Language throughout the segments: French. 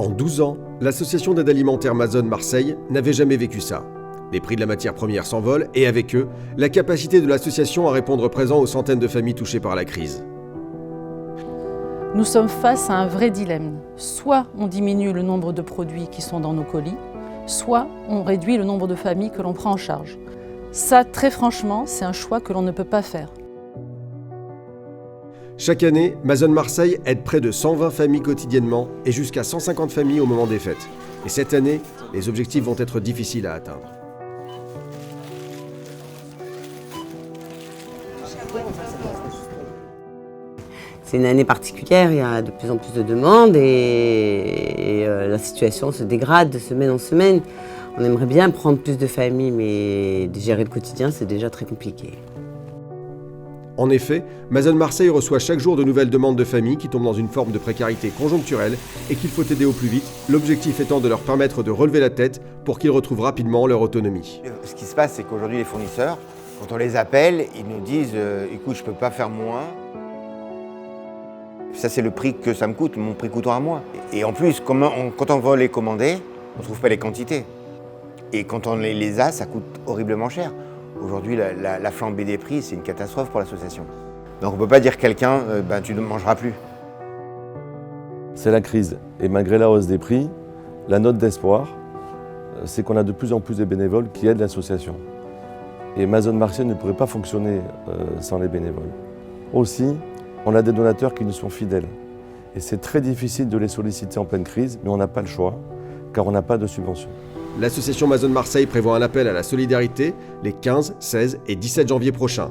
En 12 ans, l'association d'aide alimentaire Mazone Marseille n'avait jamais vécu ça. Les prix de la matière première s'envolent et avec eux, la capacité de l'association à répondre présent aux centaines de familles touchées par la crise. Nous sommes face à un vrai dilemme. Soit on diminue le nombre de produits qui sont dans nos colis, soit on réduit le nombre de familles que l'on prend en charge. Ça, très franchement, c'est un choix que l'on ne peut pas faire. Chaque année, Mazone Marseille aide près de 120 familles quotidiennement et jusqu'à 150 familles au moment des fêtes. Et cette année, les objectifs vont être difficiles à atteindre. C'est une année particulière, il y a de plus en plus de demandes et la situation se dégrade de semaine en semaine. On aimerait bien prendre plus de familles, mais gérer le quotidien, c'est déjà très compliqué. En effet, Mazone Marseille reçoit chaque jour de nouvelles demandes de familles qui tombent dans une forme de précarité conjoncturelle et qu'il faut aider au plus vite, l'objectif étant de leur permettre de relever la tête pour qu'ils retrouvent rapidement leur autonomie. Ce qui se passe, c'est qu'aujourd'hui, les fournisseurs, quand on les appelle, ils nous disent « écoute, je ne peux pas faire moins ». Ça, c'est le prix que ça me coûte, mon prix coûtant à moi. Et en plus, quand on va les commander, on ne trouve pas les quantités. Et quand on les a, ça coûte horriblement cher. Aujourd'hui, la flambée des prix, c'est une catastrophe pour l'association. Donc on ne peut pas dire à quelqu'un tu ne mangeras plus. C'est la crise. Et malgré la hausse des prix, la note d'espoir, c'est qu'on a de plus en plus de bénévoles qui aident l'association. Et Mazone Marseille ne pourrait pas fonctionner sans les bénévoles. Aussi, on a des donateurs qui nous sont fidèles. Et c'est très difficile de les solliciter en pleine crise, mais on n'a pas le choix, car on n'a pas de subvention. L'association Mazone Marseille prévoit un appel à la solidarité les 15, 16 et 17 janvier prochains.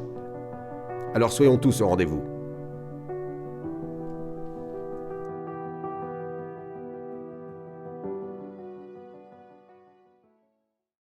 Alors soyons tous au rendez-vous.